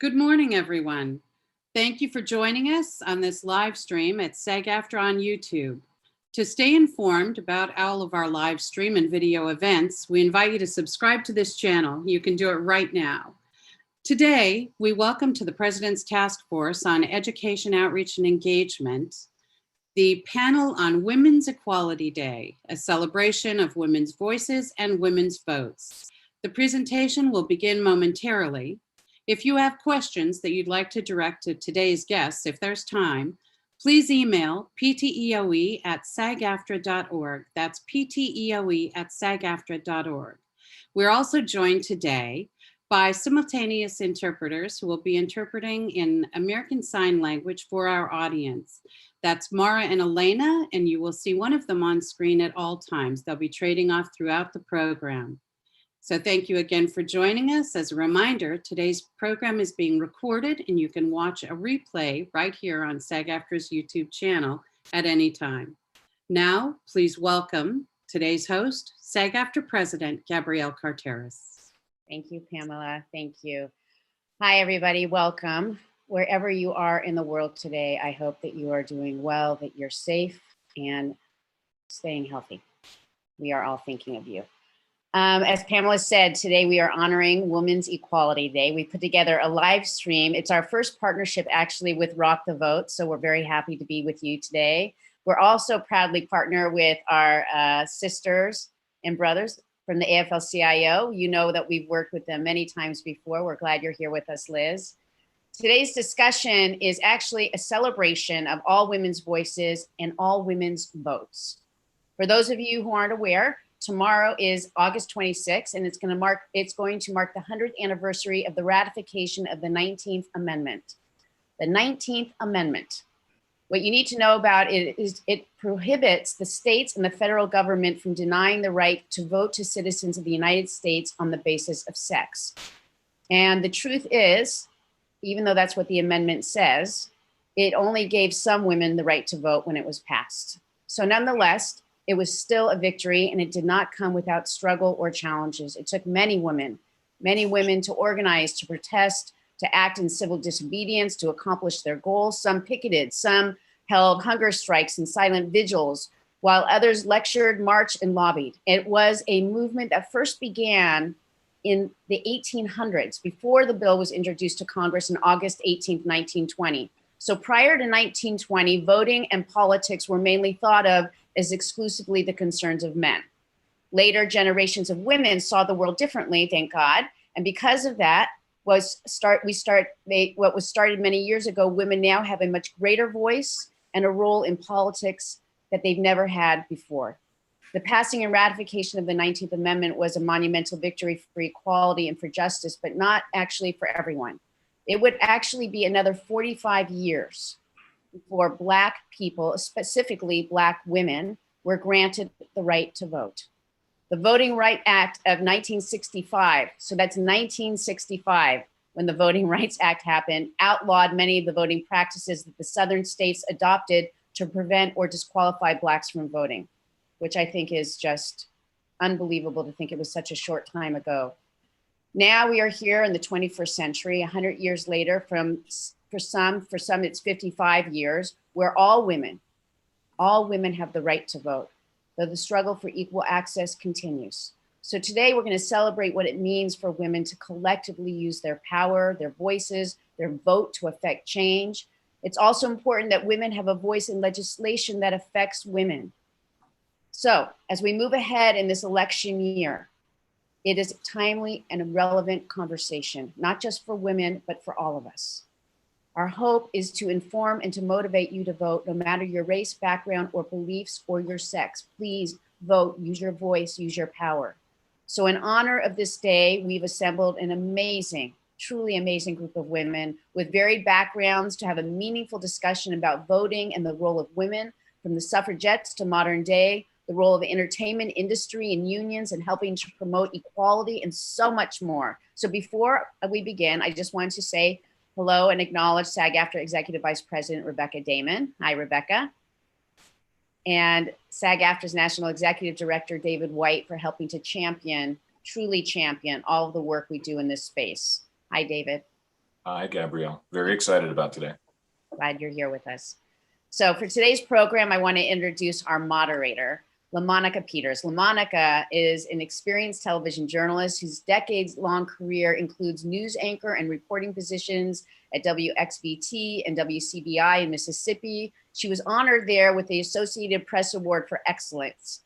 Good morning, everyone. Thank you for joining us on this live stream at SAG-AFTRA on YouTube. To stay informed about all of our live stream and video events, we invite you to subscribe to this channel. You can do it right now. Today, we welcome to the President's Task Force on Education, Outreach, and Engagement the panel on Women's Equality Day, a celebration of women's voices and women's votes. The presentation will begin momentarily. If you have questions that you'd like to direct to today's guests, if there's time, please email pteoe@sagaftra.org. That's pteoe@sagaftra.org. We're also joined today by simultaneous interpreters who will be interpreting in American Sign Language for our audience. That's Mara and Elena, and you will see one of them on screen at all times. They'll be trading off throughout the program. So thank you again for joining us. As a reminder, today's program is being recorded and you can watch a replay right here on SAG-AFTRA's YouTube channel at any time. Now, please welcome today's host, SAG-AFTRA President, Gabrielle Carteris. Thank you, Pamela. Thank you. Hi, everybody. Welcome. Wherever you are in the world today, I hope that you are doing well, that you're safe and staying healthy. We are all thinking of you. As Pamela said, today we are honoring Women's Equality Day. We put together a live stream. It's our first partnership actually with Rock the Vote, so we're very happy to be with you today. We're also proudly partner with our sisters and brothers from the AFL-CIO. You know that we've worked with them many times before. We're glad you're here with us, Liz. Today's discussion is actually a celebration of all women's voices and all women's votes. For those of you who aren't aware, tomorrow is August 26th, and it's going to mark the 100th anniversary of the ratification of the 19th Amendment. The 19th Amendment. What you need to know about it is it prohibits the states and the federal government from denying the right to vote to citizens of the United States on the basis of sex. And the truth is, even though that's what the amendment says, it only gave some women the right to vote when it was passed. So nonetheless, it was still a victory, and it did not come without struggle or challenges. It took many women to organize, to protest, to act in civil disobedience, to accomplish their goals. Some picketed, some held hunger strikes and silent vigils, while others lectured, marched, and lobbied. It was a movement that first began in the 1800s, before the bill was introduced to Congress on August 18th, 1920. So prior to 1920, voting and politics were mainly thought of as exclusively the concerns of men. Later generations of women saw the world differently, thank God. And because of that, what was started many years ago, women now have a much greater voice and a role in politics that they've never had before. The passing and ratification of the 19th Amendment was a monumental victory for equality and for justice, but not actually for everyone. It would actually be another 45 years before Black people, specifically Black women, were granted the right to vote. The Voting Rights Act of 1965, so that's 1965, when the Voting Rights Act happened, outlawed many of the voting practices that the Southern states adopted to prevent or disqualify Blacks from voting, which I think is just unbelievable to think it was such a short time ago. Now we are here in the 21st century, 100 years later, for some it's 55 years, where all women have the right to vote, though the struggle for equal access continues. So today we're going to celebrate what it means for women to collectively use their power, their voices, their vote to affect change. It's also important that women have a voice in legislation that affects women. So as we move ahead in this election year, it is a timely and a relevant conversation, not just for women, but for all of us. Our hope is to inform and to motivate you to vote, no matter your race, background, or beliefs, or your sex. Please vote, use your voice, use your power. So in honor of this day, we've assembled an amazing, truly amazing group of women with varied backgrounds to have a meaningful discussion about voting and the role of women, from the suffragettes to modern day, the role of the entertainment industry and unions and helping to promote equality, and so much more. So before we begin, I just wanted to say hello and acknowledge SAG-AFTRA Executive Vice President Rebecca Damon. Hi, Rebecca. And SAG-AFTRA's National Executive Director, David White, for helping to truly champion all of the work we do in this space. Hi, David. Hi, Gabrielle. Very excited about today. Glad you're here with us. So for today's program, I want to introduce our moderator, LaMonica Peters. LaMonica is an experienced television journalist whose decades-long career includes news anchor and reporting positions at WXVT and WCBI in Mississippi. She was honored there with the Associated Press Award for Excellence.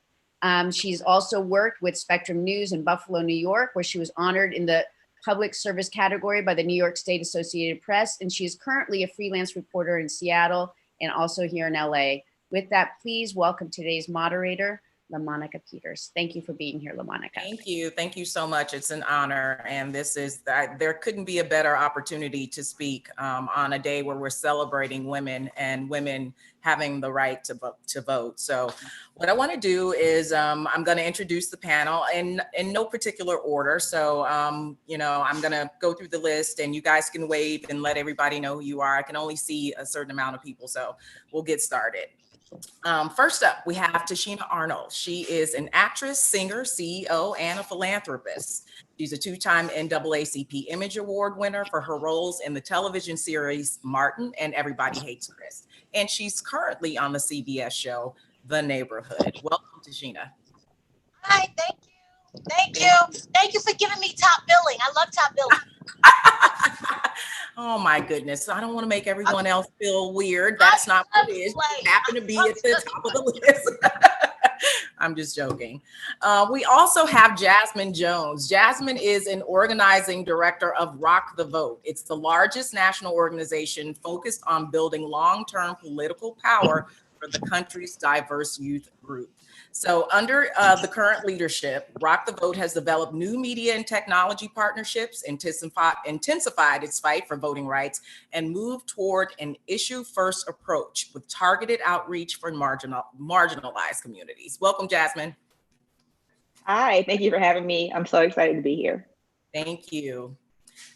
She's also worked with Spectrum News in Buffalo, New York, where she was honored in the public service category by the New York State Associated Press. And she is currently a freelance reporter in Seattle and also here in LA. With that, please welcome today's moderator, LaMonica Peters. Thank you for being here, LaMonica. Thank you. Thank you so much. It's an honor. And this is, there couldn't be a better opportunity to speak on a day where we're celebrating women and women having the right to vote. So what I want to do is I'm going to introduce the panel in no particular order. So, I'm going to go through the list and you guys can wave and let everybody know who you are. I can only see a certain amount of people, so we'll get started. First up, we have Tichina Arnold. She is an actress, singer, CEO, and a philanthropist. She's a two-time NAACP Image Award winner for her roles in the television series Martin and Everybody Hates Chris. And she's currently on the CBS show, The Neighborhood. Welcome, Tichina. Hi, thank you. Thank you. Thank you for giving me top billing. I love top billing. Oh my goodness. I don't want to make everyone else feel weird. That's not what it is. You happen to be at the top of the list. I'm just joking. We also have Jasmine Jones. Jasmine is an organizing director of Rock the Vote. It's the largest national organization focused on building long-term political power for the country's diverse youth group. So under the current leadership, Rock the Vote has developed new media and technology partnerships, intensified its fight for voting rights, and moved toward an issue-first approach with targeted outreach for marginalized communities. Welcome, Jasmine. Hi, thank you for having me. I'm so excited to be here. Thank you.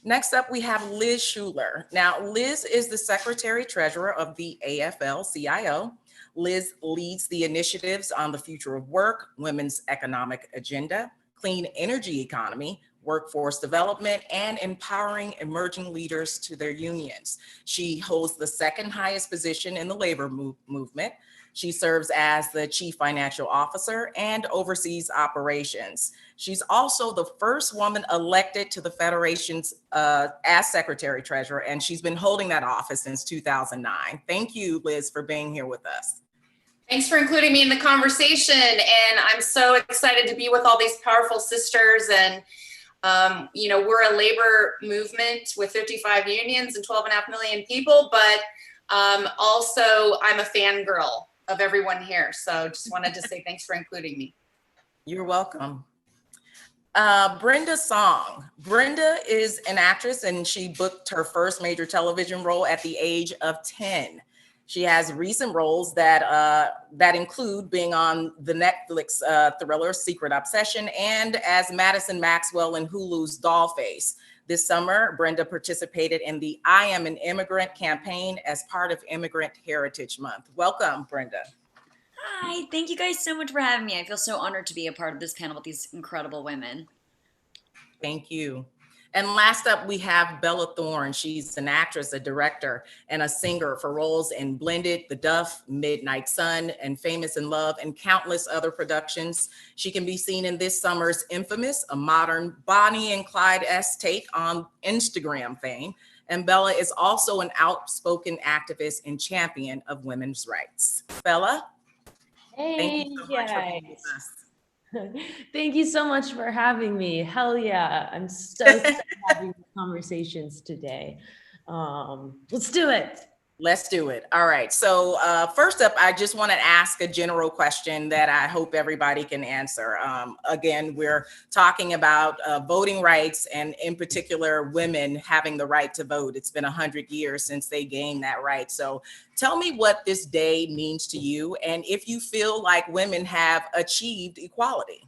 Next up, we have Liz Shuler. Now, Liz is the Secretary Treasurer of the AFL-CIO. Liz leads the initiatives on the future of work, women's economic agenda, clean energy economy, workforce development, and empowering emerging leaders to their unions. She holds the second highest position in the labor movement. She serves as the Chief Financial Officer and oversees operations. She's also the first woman elected to the Federation's as Secretary Treasurer, and she's been holding that office since 2009. Thank you, Liz, for being here with us. Thanks for including me in the conversation. And I'm so excited to be with all these powerful sisters. And, we're a labor movement with 55 unions and 12.5 million people, but also I'm a fangirl of everyone here. So just wanted to say thanks for including me. You're welcome. Brenda Song. Brenda is an actress and she booked her first major television role at the age of 10. She has recent roles that include being on the Netflix thriller Secret Obsession and as Madison Maxwell in Hulu's Dollface. This summer, Brenda participated in the I Am an Immigrant campaign as part of Immigrant Heritage Month. Welcome, Brenda. Hi, thank you guys so much for having me. I feel so honored to be a part of this panel with these incredible women. Thank you. And last up, we have Bella Thorne. She's an actress, a director, and a singer for roles in Blended, The Duff, Midnight Sun, and Famous in Love, and countless other productions. She can be seen in this summer's Infamous, a modern Bonnie and Clyde-esque take on Instagram fame. And Bella is also an outspoken activist and champion of women's rights. Bella? Hey, thank you so much for being with us. Thank you so much for having me. Hell yeah. I'm so excited having conversations today. Let's do it. Let's do it. All right. So first up, I just want to ask a general question that I hope everybody can answer. Again, we're talking about voting rights and in particular, women having the right to vote. It's been 100 years since they gained that right. So tell me what this day means to you and if you feel like women have achieved equality.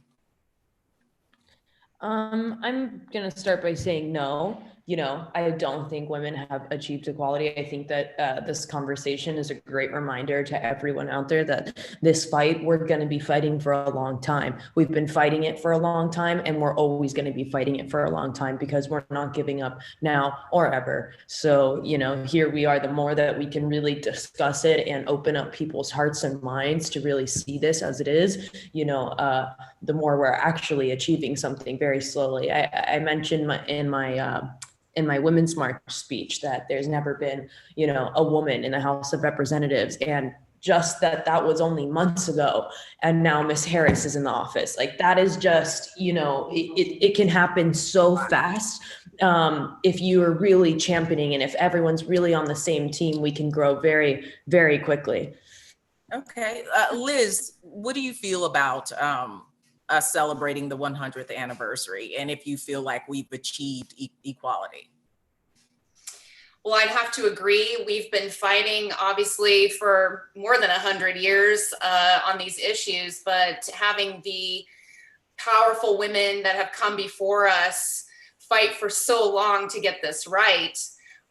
I'm going to start by saying no. I don't think women have achieved equality. I think that this conversation is a great reminder to everyone out there that this fight, we're going to be fighting for a long time. We've been fighting it for a long time, and we're always going to be fighting it for a long time because we're not giving up now or ever. So, here we are, the more that we can really discuss it and open up people's hearts and minds to really see this as it is, the more we're actually achieving something very slowly. I mentioned in my Women's March speech that there's never been, a woman in the House of Representatives, and just that was only months ago, and now Miss Harris is in the office. Like, that is just, it can happen so fast. If you are really championing, and if everyone's really on the same team, we can grow very, very quickly. Okay, Liz, what do you feel about us celebrating the 100th anniversary, and if you feel like we've achieved equality? Well, I'd have to agree. We've been fighting, obviously, for more than 100 years on these issues, but having the powerful women that have come before us fight for so long to get this right,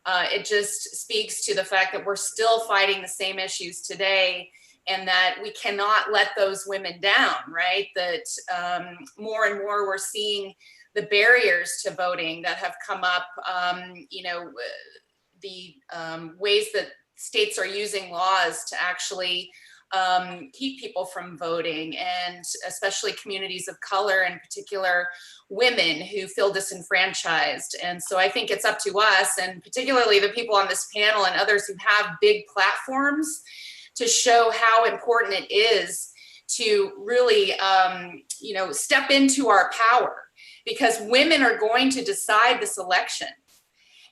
it just speaks to the fact that we're still fighting the same issues today, and that we cannot let those women down, right? That more and more we're seeing the barriers to voting that have come up, the ways that states are using laws to actually keep people from voting, and especially communities of color, in particular women who feel disenfranchised. And so I think it's up to us, and particularly the people on this panel and others who have big platforms, to show how important it is to really, step into our power, because women are going to decide this election.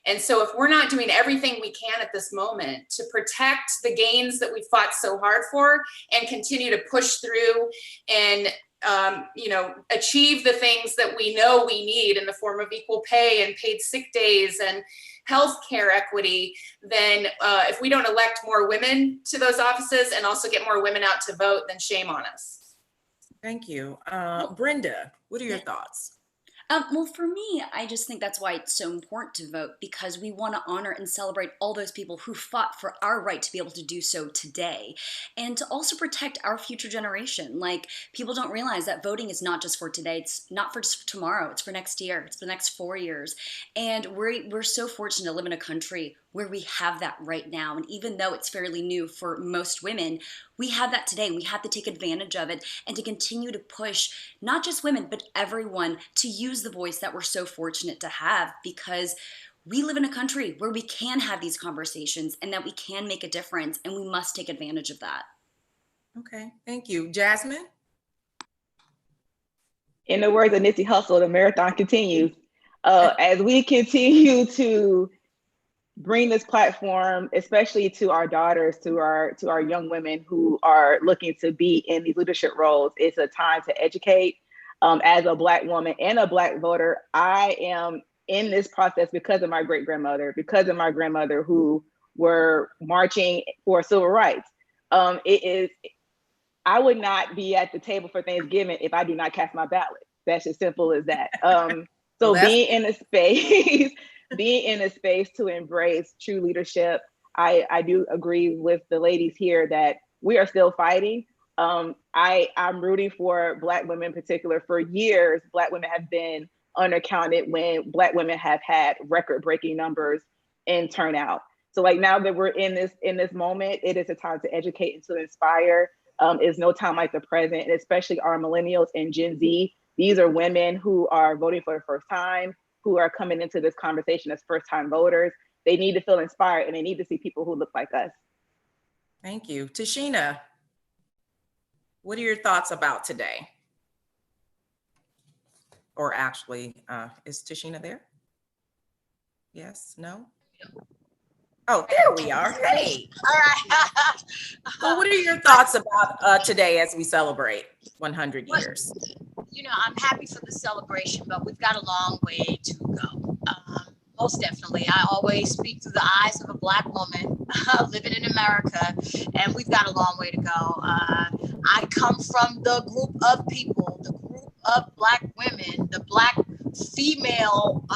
And so if we're not doing everything we can at this moment to protect the gains that we fought so hard for, and continue to push through and, achieve the things that we know we need in the form of equal pay and paid sick days and healthcare equity, then if we don't elect more women to those offices and also get more women out to vote, then shame on us. Thank you. Brenda, what are your thoughts? Well, for me, I just think that's why it's so important to vote, because we want to honor and celebrate all those people who fought for our right to be able to do so today, and to also protect our future generation. Like, people don't realize that voting is not just for today. It's not for just tomorrow. It's for next year. It's for the next 4 years. And we're so fortunate to live in a country where we have that right now. And even though it's fairly new for most women, we have that today. We have to take advantage of it and to continue to push not just women, but everyone to use the voice that we're so fortunate to have, because we live in a country where we can have these conversations and that we can make a difference, and we must take advantage of that. Okay, thank you. Jasmine? In the words of Nipsey Hussle, the marathon continues. As we continue to bring this platform, especially to our daughters, to our young women who are looking to be in these leadership roles, it's a time to educate. As a Black woman and a Black voter, I am in this process because of my great-grandmother, because of my grandmother who were marching for civil rights. I would not be at the table for Thanksgiving if I do not cast my ballot. That's as simple as that. So being in a space, to embrace true leadership, I do agree with the ladies here that we are still fighting. I'm rooting for Black women in particular. For years, Black women have been undercounted when Black women have had record-breaking numbers in turnout. So like, now that we're in this moment, it is a time to educate and to inspire. It's no time like the present, and especially our millennials and Gen Z. These are women who are voting for the first time, who are coming into this conversation as first-time voters. They need to feel inspired, and they need to see people who look like us. Thank you. Tichina, what are your thoughts about today? Or actually, is Tichina there? Yes, no? Oh, there we are. Hey. All right. So what are your thoughts about today as we celebrate 100 years? I'm happy for the celebration, but we've got a long way to go. Most definitely. I always speak through the eyes of a Black woman living in America, and we've got a long way to go. I come from the group of people, the group of Black women, the Black female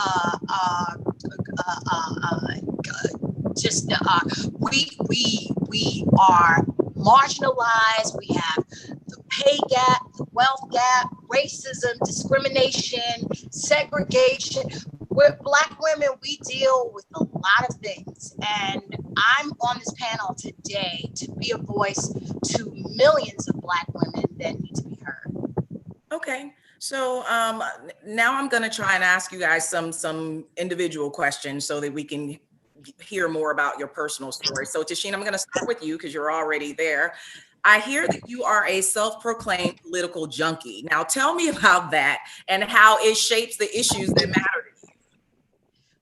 we are marginalized. We have the pay gap, the wealth gap, racism, discrimination, segregation. We're Black women, we deal with a lot of things. And I'm on this panel today to be a voice to millions of Black women that need to be heard. Okay, so now I'm going to try and ask you guys some individual questions so that we can hear more about your personal story. So Tichina, I'm going to start with you because you're already there. I hear that you are a self-proclaimed political junkie. Now tell me about that and how it shapes the issues that matter to you.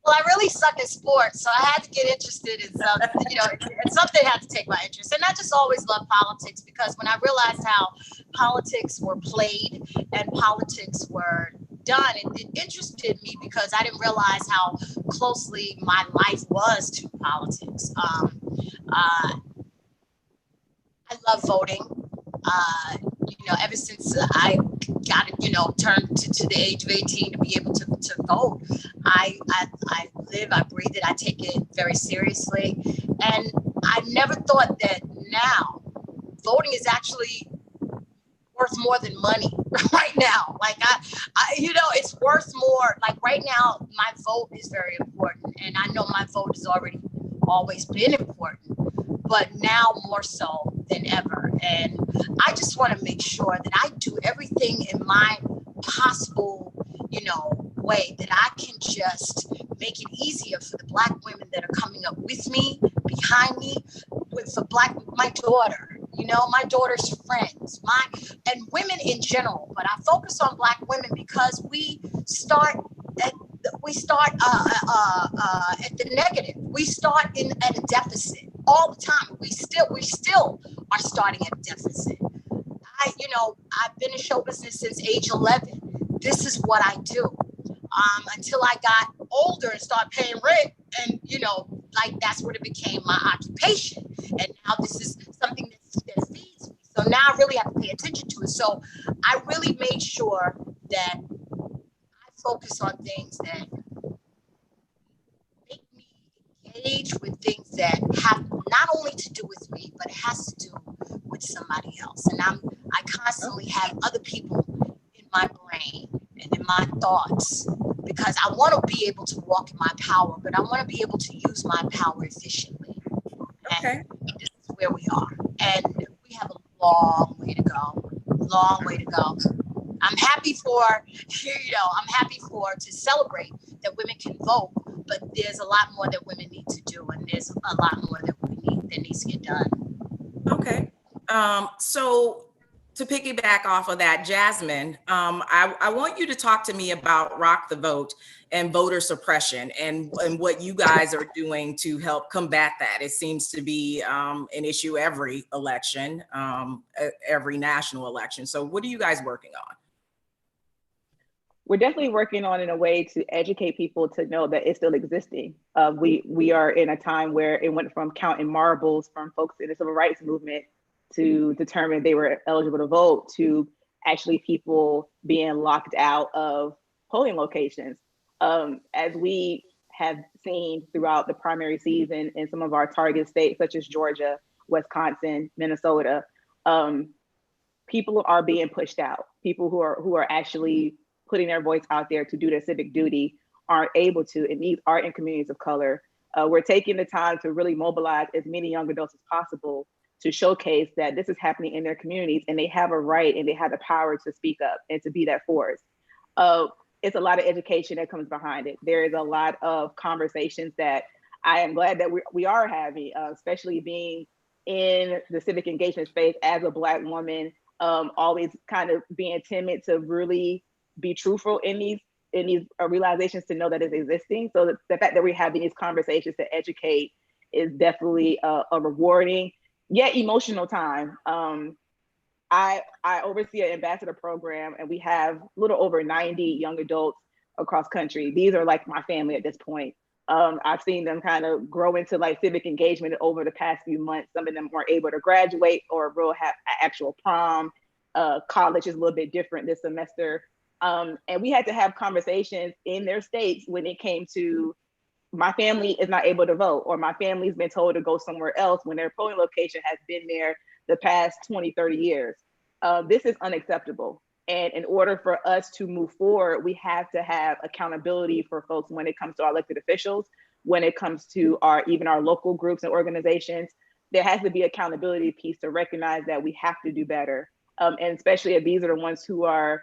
Well, I really suck at sports, so I had to get interested in something, and something had to take my interest. And I just always loved politics, because when I realized how politics were played and politics were done, it interested me because I didn't realize how closely my life was to politics. I love voting. Ever since I got turned to the age of 18 to be able to vote, I live, I breathe it, I take it very seriously. And I never thought that now voting is actually worth more than money right now. Like it's worth more. Like right now, my vote is very important. And I know my vote has always been important, but now more so than ever. And I just want to make sure that I do everything in my possible, way that I can just make it easier for the Black women that are coming up with me, behind me, my daughter, my daughter's friends, and women in general. But I focus on Black women because we start at the negative. We start at a deficit all the time. We still are starting at a deficit. I've been in show business since age 11. This is what I do. Until I got older and started paying rent, and that's what it became my occupation. And now this is something that feeds me. So now I really have to pay attention to it. So I really made sure that I focus on things that make me engage with things that have not only to do with me, but it has to do with somebody else. And I constantly have other people in my brain and in my thoughts, because I want to be able to walk in my power, but I want to be able to use my power efficiently. Okay. And this is where we are. And we have a long way to go. Long way to go. I'm happy to celebrate that women can vote, but there's a lot more that women need to do, and there's a lot more that needs to get done. Okay. So to piggyback off of that, Jasmine, I want you to talk to me about Rock the Vote and voter suppression and what you guys are doing to help combat that. It seems to be an issue every election, every national election. So what are you guys working on? We're definitely working on in a way to educate people to know that it's still existing. We are in a time where it went from counting marbles from folks in the civil rights movement to determine they were eligible to vote, to actually people being locked out of polling locations. As we have seen throughout the primary season in some of our target states, such as Georgia, Wisconsin, Minnesota, people are being pushed out. People who are actually putting their voice out there to do their civic duty aren't able to, and these are in communities of color. We're taking the time to really mobilize as many young adults as possible to showcase that this is happening in their communities, and they have a right and they have the power to speak up and to be that force. It's a lot of education that comes behind it. There is a lot of conversations that I am glad that we are having, especially being in the civic engagement space as a Black woman, always kind of being timid to really be truthful in these realizations, to know that it's existing. So the fact that we're having these conversations to educate is definitely a rewarding yet emotional time. I oversee an ambassador program, and we have a little over 90 young adults across country. These are like my family at this point. I've seen them kind of grow into like civic engagement over the past few months. Some of them weren't able to graduate or will have an actual prom. College is a little bit different this semester. And we had to have conversations in their states when it came to my family is not able to vote, or my family's been told to go somewhere else when their polling location has been there the past 20, 30 years. This is unacceptable. And in order for us to move forward, we have to have accountability for folks when it comes to our elected officials, when it comes to even our local groups and organizations. There has to be accountability piece to recognize that we have to do better. And especially if these are the ones who are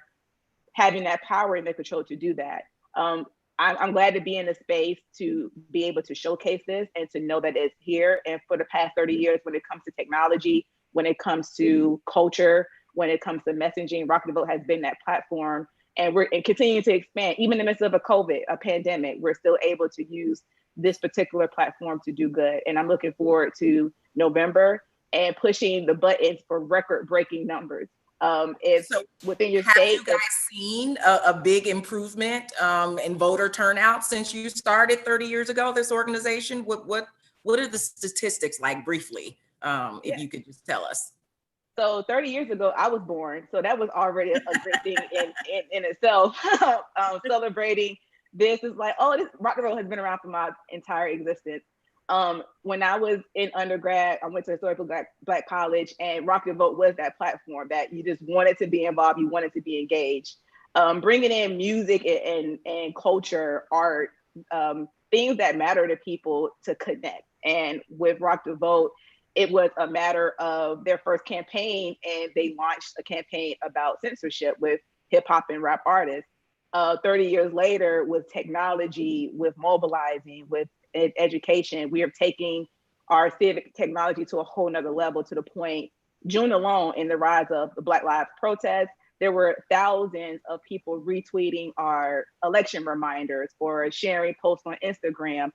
having that power and the control to do that. I'm glad to be in a space to be able to showcase this and to know that it's here. And for the past 30 years, when it comes to technology, when it comes to culture, when it comes to messaging, Rock the Vote has been that platform. And we're continuing to expand. Even in the midst of a pandemic, we're still able to use this particular platform to do good. And I'm looking forward to November and pushing the buttons for record-breaking numbers. If So within your have state, you guys seen a big improvement in voter turnout since you started 30 years ago, this organization? What are the statistics like briefly, if you could just tell us? So 30 years ago, I was born. So that was already a great thing in itself. Celebrating this is like, oh, this rock and roll has been around for my entire existence. When I was in undergrad, I went to historical Black college, and Rock the Vote was that platform that you just wanted to be involved, you wanted to be engaged. Bringing in music and culture, art, things that matter to people to connect. And with Rock the Vote, it was a matter of their first campaign, and they launched a campaign about censorship with hip hop and rap artists. 30 years later, with technology, with mobilizing, with education, we are taking our civic technology to a whole nother level, to the point, June alone, in the rise of the Black Lives protests, there were thousands of people retweeting our election reminders or sharing posts on Instagram,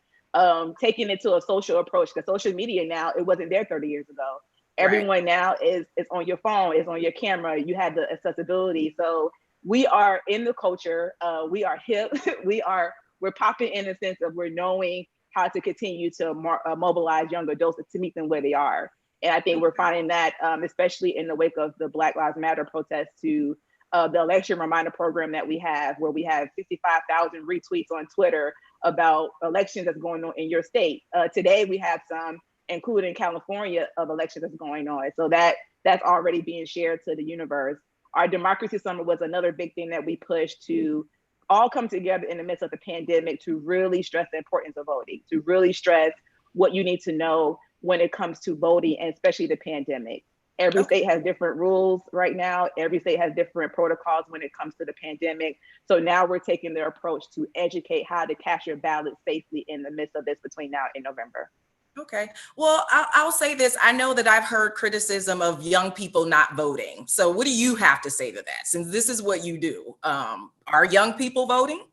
taking it to a social approach, because social media now, it wasn't there 30 years ago. Everyone now is on your phone, is on your camera, you have the accessibility. So we are in the culture, we are hip, we're popping in the sense of we're knowing how to continue to mobilize young adults to meet them where they are. And I think we're finding that, especially in the wake of the Black Lives Matter protests, to the election reminder program that we have, where we have 55,000 retweets on Twitter about elections that's going on in your state. Today, we have some, including California, of elections that's going on. So that's already being shared to the universe. Our Democracy Summit was another big thing that we pushed to all come together in the midst of the pandemic to really stress the importance of voting, to really stress what you need to know when it comes to voting, and especially the pandemic. Every state has different rules right now. Every state has different protocols when it comes to the pandemic. So now we're taking the approach to educate how to cast your ballot safely in the midst of this between now and November. Okay. Well, I'll say this. I know that I've heard criticism of young people not voting. So what do you have to say to that, since this is what you do? Are young people voting?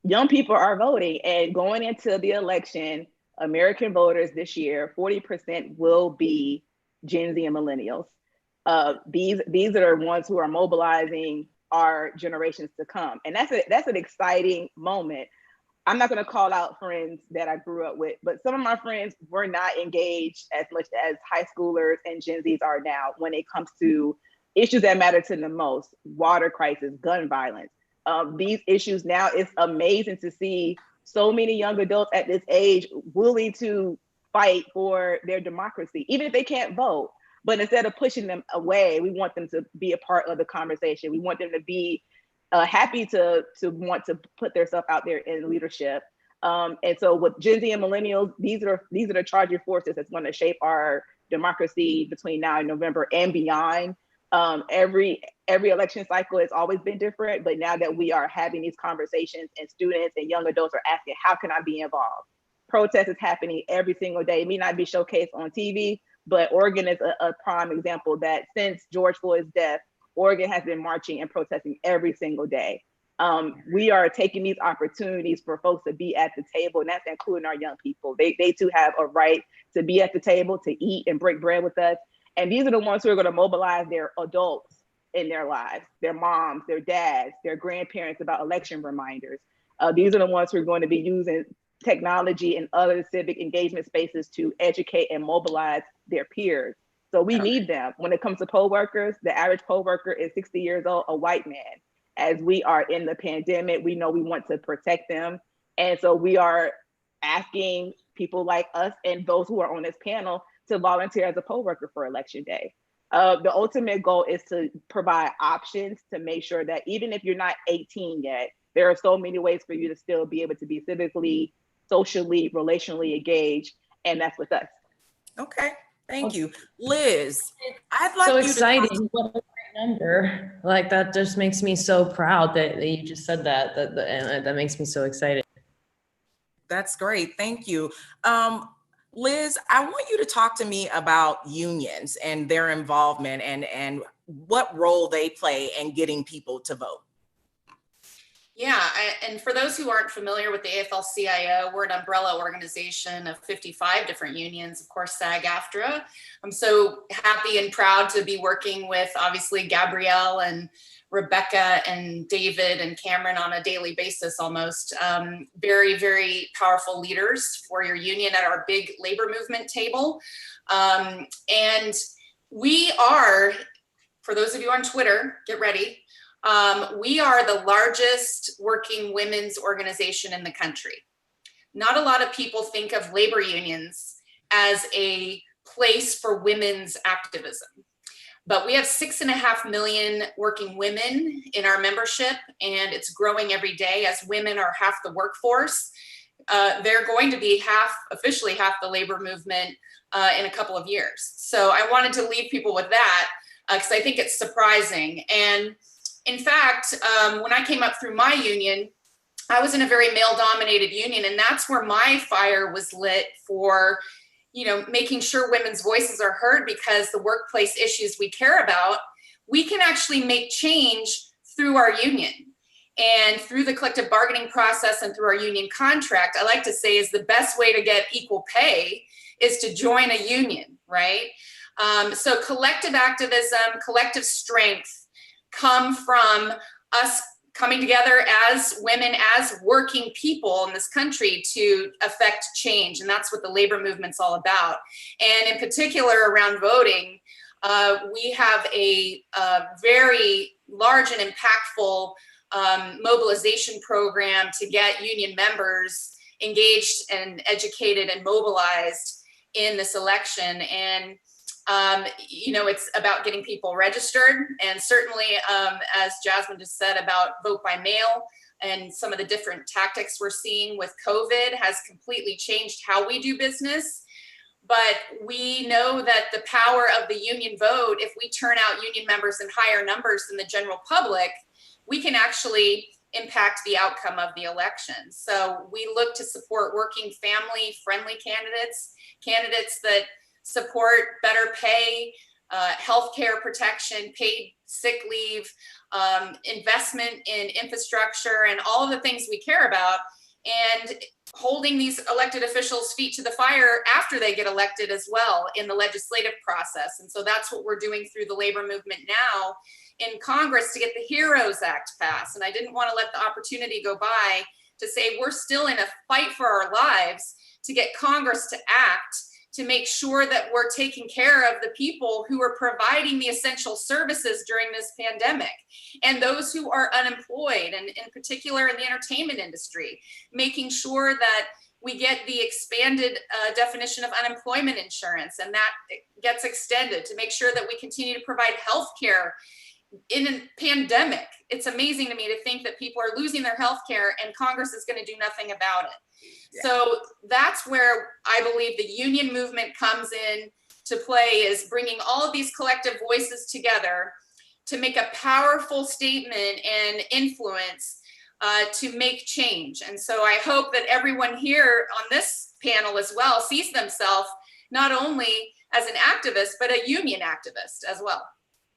Young people are voting, and going into the election, American voters this year, 40% will be Gen Z and millennials. These are the ones who are mobilizing our generations to come. And that's an exciting moment. I'm not going to call out friends that I grew up with, but some of my friends were not engaged as much as high schoolers and Gen Zs are now when it comes to issues that matter to them most: water crisis, gun violence. These issues now, it's amazing to see so many young adults at this age willing to fight for their democracy, even if they can't vote. But instead of pushing them away, we want them to be a part of the conversation. We want them to be happy to want to put themselves out there in leadership. And so with Gen Z and millennials, these are the charging forces that's going to shape our democracy between now and November and beyond. Every election cycle has always been different, but now that we are having these conversations and students and young adults are asking, how can I be involved? Protest is happening every single day. It may not be showcased on TV, but Oregon is a prime example that since George Floyd's death, Oregon has been marching and protesting every single day. We are taking these opportunities for folks to be at the table, and that's including our young people. They too have a right to be at the table, to eat and break bread with us. And these are the ones who are going to mobilize their adults in their lives, their moms, their dads, their grandparents, about election reminders. These are the ones who are going to be using technology and other civic engagement spaces to educate and mobilize their peers. So we need them. When it comes to poll workers, the average poll worker is 60 years old, a white man. As we are in the pandemic, we know we want to protect them. And so we are asking people like us and those who are on this panel to volunteer as a poll worker for election day. The ultimate goal is to provide options to make sure that even if you're not 18 yet, there are so many ways for you to still be able to be civically, socially, relationally engaged, and that's with us. Okay, thank you. Liz, I'd like So you to exciting. What a great number. Like, that just makes me so proud that you just said that. And that makes me so excited. That's great. Thank you. Liz, I want you to talk to me about unions and their involvement and what role they play in getting people to vote. Yeah, and for those who aren't familiar with the AFL-CIO, we're an umbrella organization of 55 different unions, of course, SAG-AFTRA. I'm so happy and proud to be working with, obviously, Gabrielle and Rebecca and David and Cameron on a daily basis almost. Very, very powerful leaders for your union at our big labor movement table. And we are, for those of you on Twitter, get ready. We are the largest working women's organization in the country. Not a lot of people think of labor unions as a place for women's activism, but we have 6.5 million working women in our membership, and it's growing every day as women are half the workforce. They're going to be officially half the labor movement in a couple of years. So I wanted to leave people with that because I think it's surprising. And in fact, when I came up through my union, I was in a very male-dominated union, and that's where my fire was lit for, making sure women's voices are heard, because the workplace issues we care about, we can actually make change through our union and through the collective bargaining process and through our union contract. I like to say is the best way to get equal pay is to join a union, right? So collective activism, collective strength come from us coming together as women, as working people in this country to affect change. And that's what the labor movement's all about. And in particular around voting, we have a very large and impactful mobilization program to get union members engaged and educated and mobilized in this election. And it's about getting people registered, and certainly, as Jasmine just said, about vote by mail and some of the different tactics we're seeing with COVID has completely changed how we do business. But we know that the power of the union vote, if we turn out union members in higher numbers than the general public, we can actually impact the outcome of the election. So we look to support working family-friendly candidates that support better pay, healthcare protection, paid sick leave, investment in infrastructure, and all of the things we care about, and holding these elected officials' feet to the fire after they get elected as well in the legislative process. And so that's what we're doing through the labor movement now in Congress to get the HEROES Act passed. And I didn't want to let the opportunity go by to say we're still in a fight for our lives to get Congress to act, to make sure that we're taking care of the people who are providing the essential services during this pandemic and those who are unemployed, and in particular in the entertainment industry, making sure that we get the expanded definition of unemployment insurance and that gets extended to make sure that we continue to provide health care in a pandemic. It's amazing to me to think that people are losing their health care and Congress is going to do nothing about it. Yeah. So that's where I believe the union movement comes in to play, is bringing all of these collective voices together to make a powerful statement and influence to make change. And so I hope that everyone here on this panel as well sees themselves not only as an activist, but a union activist as well.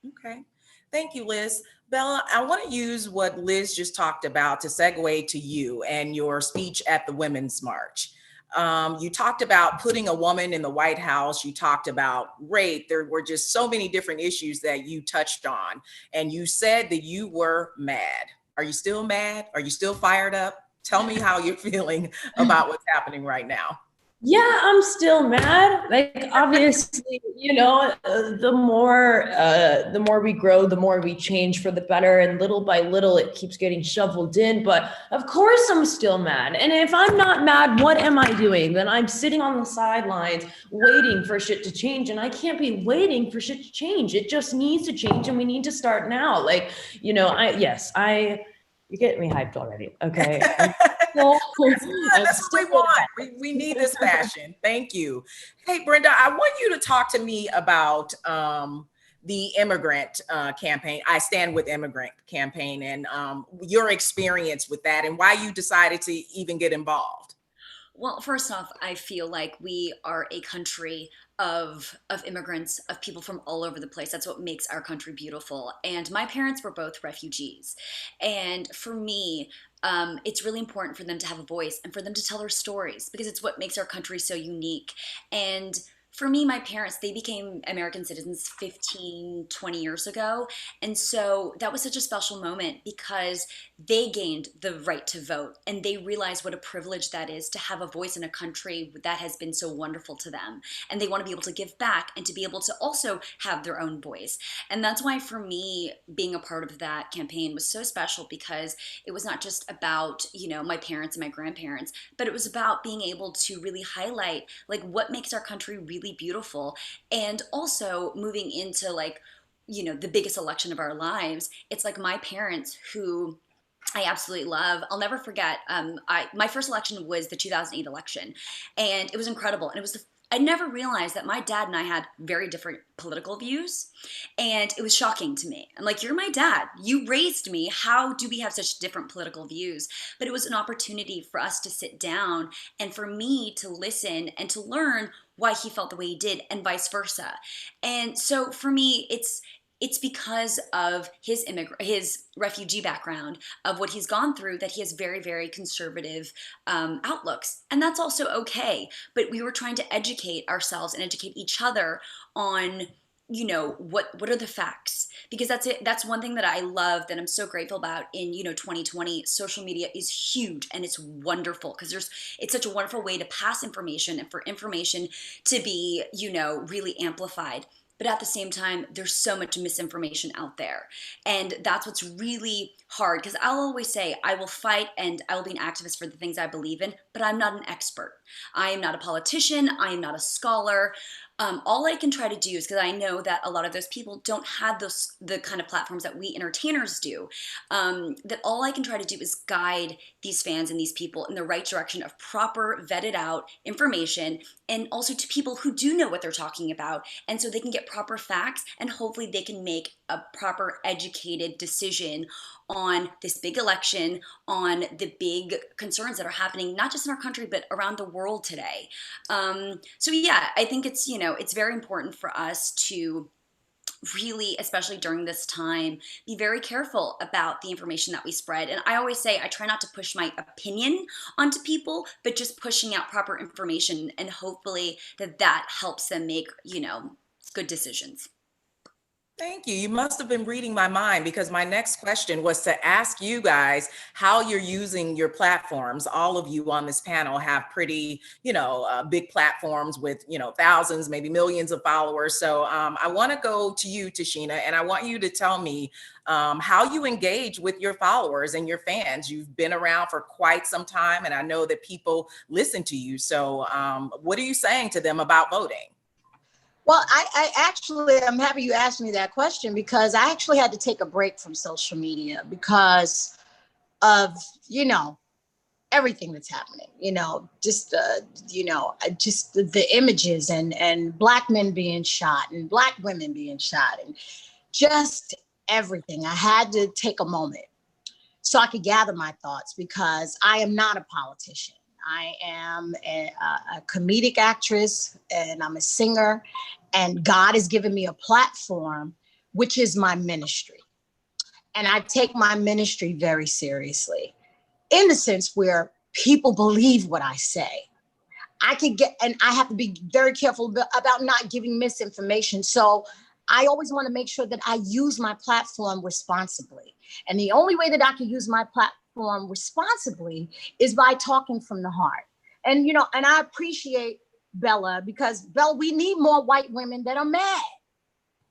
Okay. Thank you, Liz. Bella, I want to use what Liz just talked about to segue to you and your speech at the Women's March. You talked about putting a woman in the White House. You talked about rape. There were just so many different issues that you touched on. And you said that you were mad. Are you still mad? Are you still fired up? Tell me how you're feeling about what's happening right now. Yeah, I'm still mad. Like, obviously, the more we grow, the more we change for the better, and little by little, it keeps getting shoveled in. But of course, I'm still mad. And if I'm not mad, what am I doing? Then I'm sitting on the sidelines waiting for shit to change, and I can't be waiting for shit to change. It just needs to change, and we need to start now. Like, you get me hyped already. Okay. That's what we want. We need this passion. Thank you. Hey, Brenda, I want you to talk to me about the immigrant campaign. I Stand With Immigrant campaign, and your experience with that and why you decided to even get involved. Well, first off, I feel like we are a country of immigrants, of people from all over the place. That's what makes our country beautiful. And my parents were both refugees. And for me, it's really important for them to have a voice and for them to tell their stories, because it's what makes our country so unique. And for me, my parents, they became American citizens 15, 20 years ago. And so that was such a special moment because they gained the right to vote, and they realized what a privilege that is to have a voice in a country that has been so wonderful to them. And they want to be able to give back and to be able to also have their own voice. And that's why for me, being a part of that campaign was so special, because it was not just about, my parents and my grandparents, but it was about being able to really highlight like what makes our country really beautiful. And also moving into the biggest election of our lives, it's like my parents, who I absolutely love. I'll never forget. My first election was the 2008 election, and it was incredible. And I never realized that my dad and I had very different political views, and it was shocking to me. I'm like, you're my dad. You raised me. How do we have such different political views? But it was an opportunity for us to sit down and for me to listen and to learn why he felt the way he did, and vice versa. And so for me, it's because of his refugee background, of what he's gone through, that he has very, very conservative outlooks. And that's also okay. But we were trying to educate ourselves and educate each other on, what are the facts? Because that's it. That's one thing that I love, that I'm so grateful about in, 2020. Social media is huge, and it's wonderful because it's such a wonderful way to pass information and for information to be, really amplified. But at the same time, there's so much misinformation out there. And that's what's really hard, because I'll always say I will fight and I will be an activist for the things I believe in, but I'm not an expert. I am not a politician. I am not a scholar. All I can try to do is, because I know that a lot of those people don't have the kind of platforms that we entertainers do, that all I can try to do is guide these fans and these people in the right direction of proper vetted out information, and also to people who do know what they're talking about, and so they can get proper facts, and hopefully they can make a proper educated decision on this big election, on the big concerns that are happening, not just in our country, but around the world today. So yeah, I think it's, it's very important for us to really, especially during this time, be very careful about the information that we spread. And I always say, I try not to push my opinion onto people, but just pushing out proper information, and hopefully that helps them make, good decisions. Thank you. You must have been reading my mind, because my next question was to ask you guys how you're using your platforms. All of you on this panel have pretty, big platforms with, thousands, maybe millions of followers. So I want to go to you, Tichina, and I want you to tell me how you engage with your followers and your fans. You've been around for quite some time, and I know that people listen to you. So what are you saying to them about voting? Well, I'm happy you asked me that question, because I actually had to take a break from social media because of, everything that's happening, just the images and Black men being shot and Black women being shot and just everything. I had to take a moment so I could gather my thoughts, because I am not a politician. I am a comedic actress, and I'm a singer, and God has given me a platform, which is my ministry. And I take my ministry very seriously, in the sense where people believe what I say. And I have to be very careful about not giving misinformation. So I always want to make sure that I use my platform responsibly. And the only way that I can use my platform responsibly is by talking from the heart. And, you know, and I appreciate Bella, because Bella, we need more white women that are mad.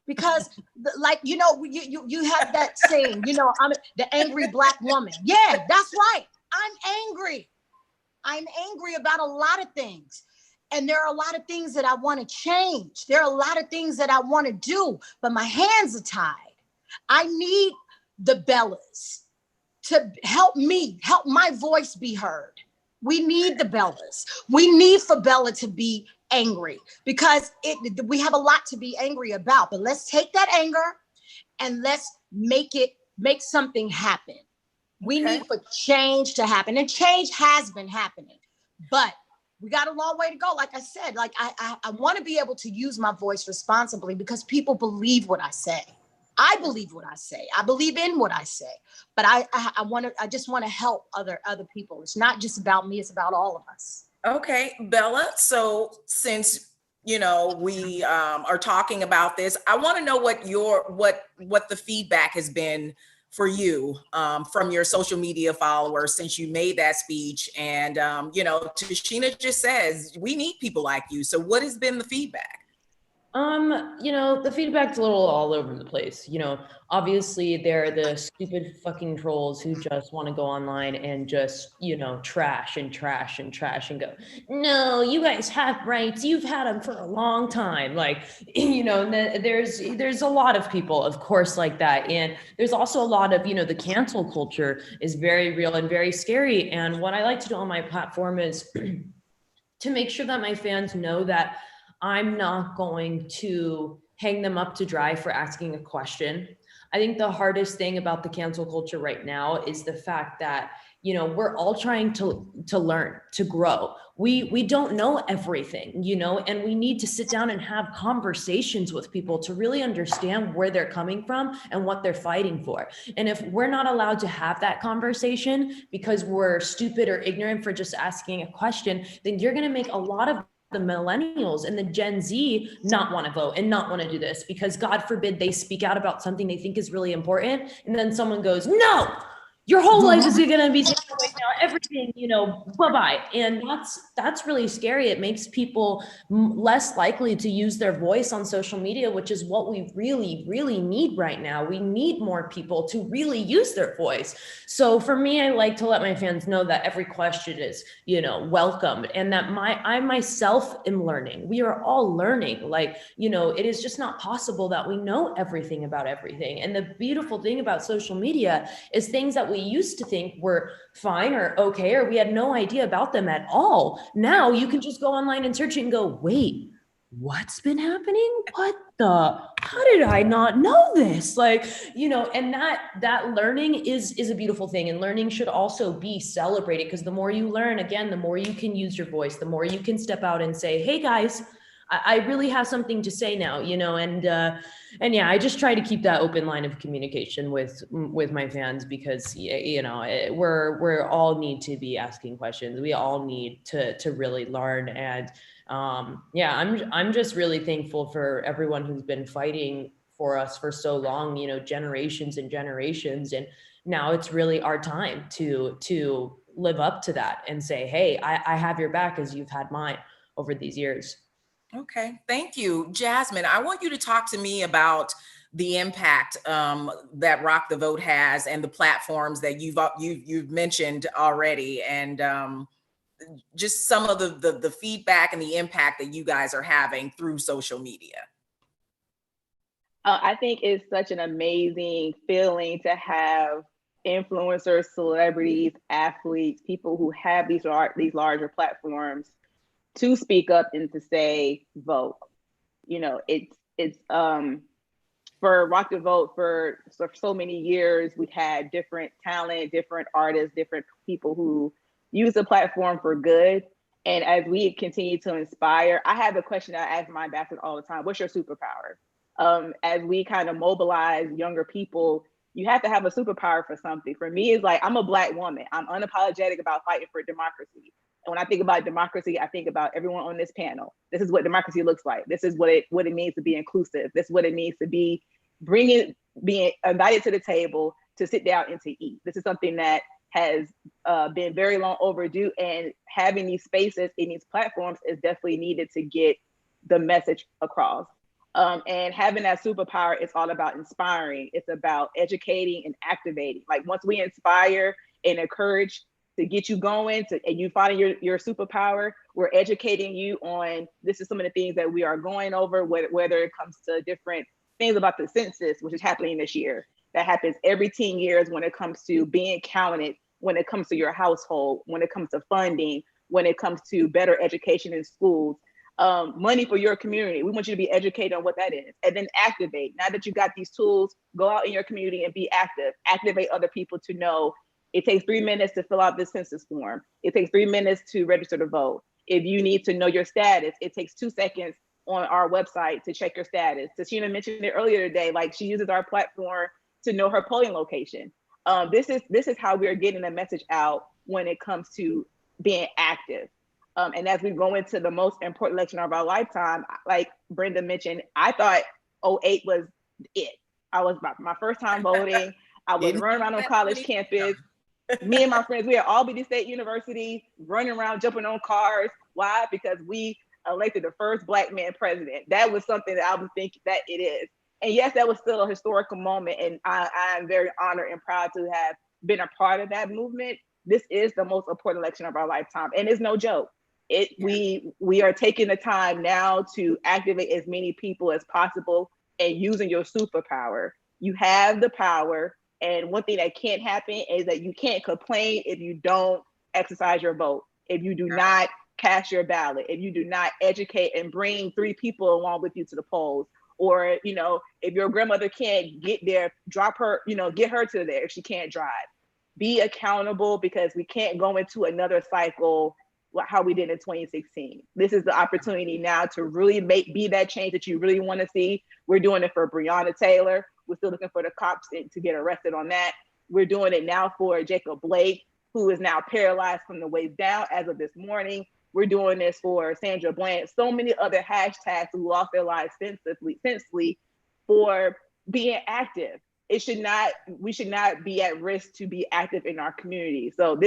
Because like, you know, you have that saying, you know, I'm the angry Black woman. Yeah, that's right. I'm angry. I'm angry about a lot of things. And there are a lot of things that I want to change. There are a lot of things that I want to do, but my hands are tied. I need the Bellas to help me, help my voice be heard. We need the Bellas. We need for Bella to be angry, because we have a lot to be angry about. But let's take that anger and let's make something happen. We need for change to happen, and change has been happening, but we got a long way to go. Like I said, like I want to be able to use my voice responsibly, because people believe what I say. I believe what I say. I believe in what I say, but I just want to help other people. It's not just about me, it's about all of us. Okay, Bella, so since, you know, we are talking about this, I want to know what the feedback has been for you from your social media followers since you made that speech. And, you know, Tichina just says, we need people like you. So what has been the feedback? You know, the feedback's a little all over the place. You know, obviously there are the stupid fucking trolls who just want to go online and just, you know, trash and go, no, you guys have rights. You've had them for a long time. Like, you know, there's a lot of people, of course, like that. And there's also a lot of, you know, the cancel culture is very real and very scary. And what I like to do on my platform is to make sure that my fans know that I'm not going to hang them up to dry for asking a question. I think the hardest thing about the cancel culture right now is the fact that, you know, we're all trying to learn, to grow. We don't know everything, you know, and we need to sit down and have conversations with people to really understand where they're coming from and what they're fighting for. And if we're not allowed to have that conversation because we're stupid or ignorant for just asking a question, then you're going to make a lot of the millennials and the Gen Z not want to vote and not want to do this, because God forbid they speak out about something they think is really important. And then someone goes, no, your whole life is going to be taken away now, everything, you know, bye-bye. And that's really scary. It makes people less likely to use their voice on social media, which is what we really, really need right now. We need more people to really use their voice. So for me, I like to let my fans know that every question is, you know, welcomed, and that I myself am learning. We are all learning. Like, you know, it is just not possible that we know everything about everything. And the beautiful thing about social media is things that we used to think were fine or okay, or we had no idea about them at all. Now you can just go online and search it and go, wait, what's been happening? How did I not know this? Like, you know, and that learning is a beautiful thing, and learning should also be celebrated, because the more you learn, again, the more you can use your voice, the more you can step out and say, hey guys, I really have something to say now, you know, and yeah, I just try to keep that open line of communication with my fans, because, you know, we're all need to be asking questions. We all need to really learn. And yeah, I'm just really thankful for everyone who's been fighting for us for so long, you know, generations and generations. And now it's really our time to live up to that and say, hey, I have your back as you've had mine over these years. Okay, thank you. Jasmine, I want you to talk to me about the impact that Rock the Vote has and the platforms that you've mentioned already, and just some of the feedback and the impact that you guys are having through social media. I think it's such an amazing feeling to have influencers, celebrities, athletes, people who have these larger platforms to speak up and to say, vote. You know, it's for Rock the Vote for so many years, we've had different talent, different artists, different people who use the platform for good. And as we continue to inspire, I have a question that I ask my ambassador all the time: what's your superpower? As we kind of mobilize younger people, you have to have a superpower for something. For me, it's like, I'm a Black woman. I'm unapologetic about fighting for democracy. And when I think about democracy, I think about everyone on this panel. This is what democracy looks like. This is what it means to be inclusive. This is what it means to being invited to the table, to sit down and to eat. This is something that has been very long overdue, and having these spaces in these platforms is definitely needed to get the message across. And having that superpower is all about inspiring. It's about educating and activating. Like once we inspire and encourage to get you going and you find your superpower, we're educating you on this is some of the things that we are going over, whether it comes to different things about the census, which is happening this year. That happens every 10 years when it comes to being counted, when it comes to your household, when it comes to funding, when it comes to better education in schools. Money for your community. We want you to be educated on what that is. And then activate. Now that you got these tools, go out in your community and be active. Activate other people to know it takes 3 minutes to fill out this census form. It takes 3 minutes to register to vote. If you need to know your status, it takes 2 seconds on our website to check your status. Tichina mentioned it earlier today, like she uses our platform to know her polling location. This is how we are getting the message out when it comes to being active. And as we go into the most important election of our lifetime, like Brenda mentioned, I thought 08 was it. I was my first time voting. I was running around on college campus. Me and my friends, we at Albany State University, running around, jumping on cars. Why? Because we elected the first Black man president. That was something that I was thinking that it is. And yes, that was still a historical moment. And I am very honored and proud to have been a part of that movement. This is the most important election of our lifetime. And it's no joke. We are taking the time now to activate as many people as possible and using your superpower. You have the power. And one thing that can't happen is that you can't complain if you don't exercise your vote, if you do not cast your ballot, if you do not educate and bring 3 people along with you to the polls. Or, if your grandmother can't get there, drop her, get her to there if she can't drive. Be accountable, because we can't go into another cycle how we did in 2016. This is the opportunity now to really be that change that you really want to see. We're doing it for Breonna Taylor. We're still looking for the cops to get arrested on that. We're doing it now for Jacob Blake, who is now paralyzed from the waist down as of this morning. We're doing this for Sandra Bland. So many other hashtags who lost their lives senselessly for being active. We should not be at risk to be active in our community. So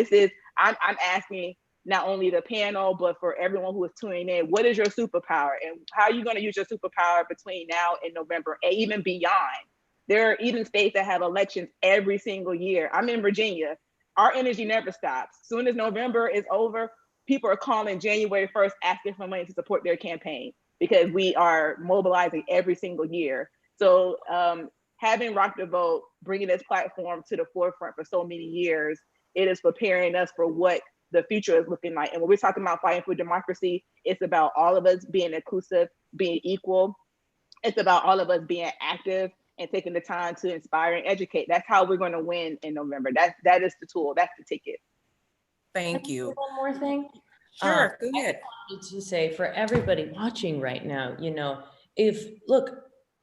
I'm asking not only the panel, but for everyone who is tuning in, what is your superpower and how are you going to use your superpower between now and November and even beyond? There are even states that have elections every single year. I'm in Virginia. Our energy never stops. Soon as November is over, people are calling January 1st asking for money to support their campaign because we are mobilizing every single year. So having Rock the Vote, bringing this platform to the forefront for so many years, it is preparing us for what the future is looking like. And when we're talking about fighting for democracy, it's about all of us being inclusive, being equal. It's about all of us being active and taking the time to inspire and educate. That's how we're going to win in November. That is the tool. That's the ticket. Thank you. One more thing. Sure, go ahead. I wanted to say for everybody watching right now, if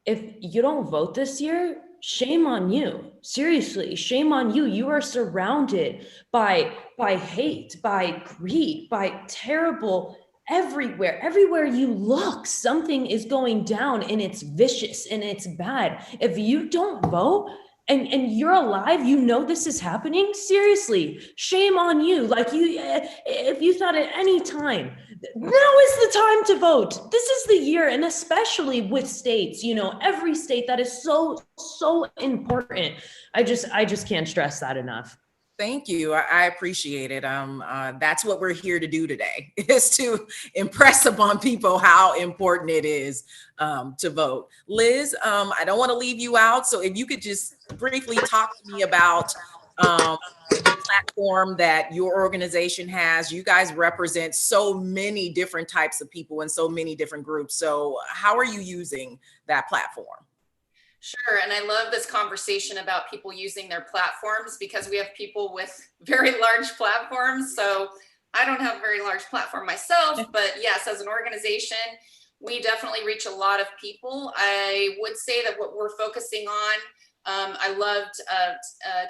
you don't vote this year, shame on you. Seriously, shame on you. You are surrounded by hate, by greed, by terrible everywhere you look, something is going down and it's vicious and it's bad. If you don't vote and you're alive, this is happening. Seriously, shame on you. Like if you thought at any time, now is the time to vote. This is the year. And especially with states, every state, that is so important. I just can't stress that enough. Thank you. I appreciate it. That's what we're here to do today, is to impress upon people how important it is to vote. Liz, I don't want to leave you out. So if you could just briefly talk to me about the platform that your organization has. You guys represent so many different types of people and so many different groups. So how are you using that platform? Sure. And I love this conversation about people using their platforms, because we have people with very large platforms. So I don't have a very large platform myself, but yes, as an organization, we definitely reach a lot of people. I would say that what we're focusing on, I loved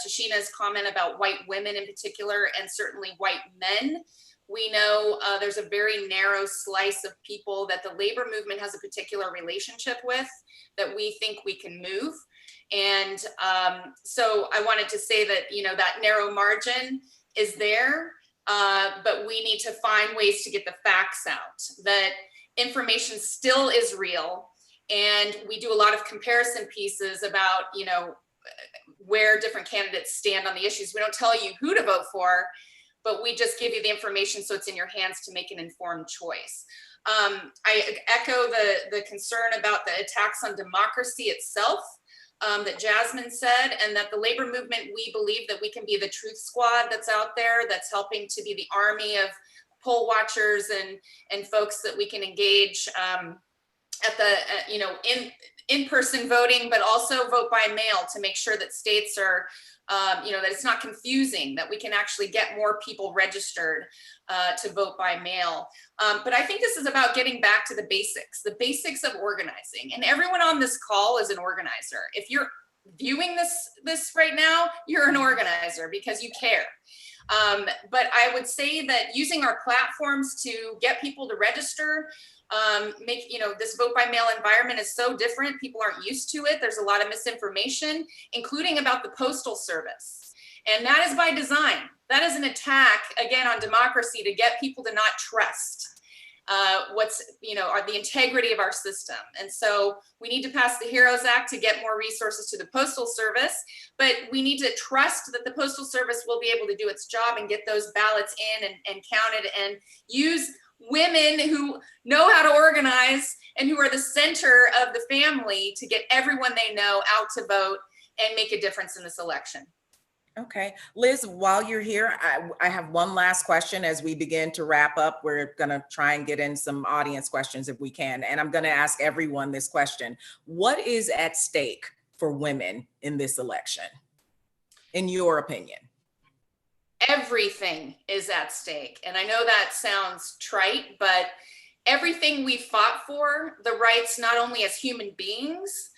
Tichina's comment about white women in particular, and certainly white men. We know there's a very narrow slice of people that the labor movement has a particular relationship with that we think we can move. And so I wanted to say that, you know, that narrow margin is there, but we need to find ways to get the facts out, that information still is real. And we do a lot of comparison pieces about, you know, where different candidates stand on the issues. We don't tell you who to vote for, but we just give you the information so it's in your hands to make an informed choice. I echo the concern about the attacks on democracy itself that Jasmine said, and that the labor movement, we believe that we can be the truth squad that's out there, that's helping to be the army of poll watchers and folks that we can engage at the, you know, in-person voting, but also vote by mail to make sure that states are, you know, that it's not confusing, that we can actually get more people registered to vote by mail. But I think this is about getting back to the basics of organizing. And everyone on this call is an organizer. If you're viewing this right now, you're an organizer because you care. But I would say that using our platforms to get people to register, you know, this vote by mail environment is so different. People aren't used to it. There's a lot of misinformation, including about the postal service. And that is by design. That is an attack, again, on democracy to get people to not trust what's, you know, the integrity of our system. And so we need to pass the HEROES Act to get more resources to the Postal Service, but we need to trust that the Postal Service will be able to do its job and get those ballots in and counted, and use women who know how to organize and who are the center of the family to get everyone they know out to vote and make a difference in this election. Okay, Liz, while you're here, I have one last question as we begin to wrap up. We're gonna try and get in some audience questions if we can. And I'm gonna ask everyone this question. What is at stake for women in this election, in your opinion? Everything is at stake. And I know that sounds trite, but everything we fought for, the rights not only as human beings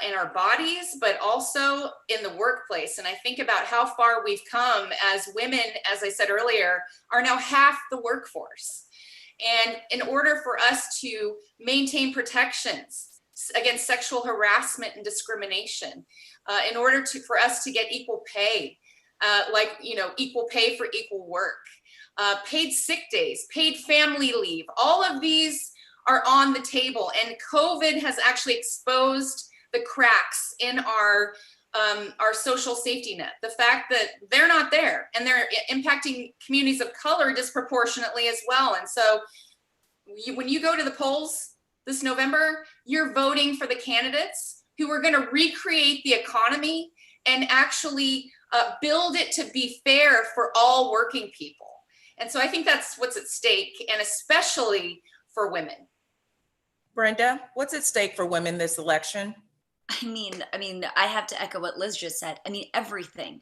in our bodies, but also in the workplace. And I think about how far we've come as women, as I said earlier, are now half the workforce. And in order for us to maintain protections against sexual harassment and discrimination, in order for us to get equal pay, like, you know, equal pay for equal work, paid sick days, paid family leave, all of these are on the table. And COVID has actually exposed the cracks in our social safety net. The fact that they're not there, and they're impacting communities of color disproportionately as well. And so when you go to the polls this November, you're voting for the candidates who are gonna recreate the economy and actually build it to be fair for all working people. And so I think that's what's at stake, and especially for women. Brenda, what's at stake for women this election? I mean, I have to echo what Liz just said. I mean, everything.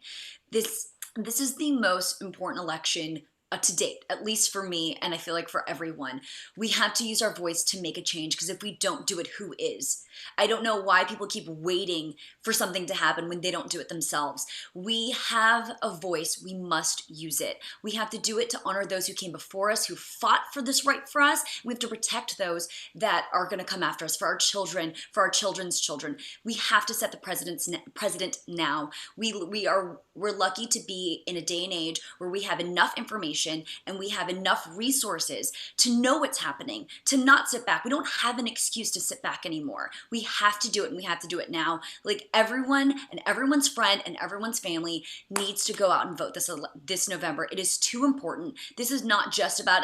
This is the most important election to date, at least for me, and I feel like for everyone. We have to use our voice to make a change, because if we don't do it, who is? I don't know why people keep waiting for something to happen when they don't do it themselves. We have a voice. We must use it. We have to do it to honor those who came before us, who fought for this right for us. We have to protect those that are going to come after us, for our children, for our children's children. We have to set the president now. We're lucky to be in a day and age where we have enough information and we have enough resources to know what's happening, to not sit back. We don't have an excuse to sit back anymore. We have to do it, and we have to do it now. Like, everyone and everyone's friend and everyone's family needs to go out and vote this November. It is too important. This is not just about,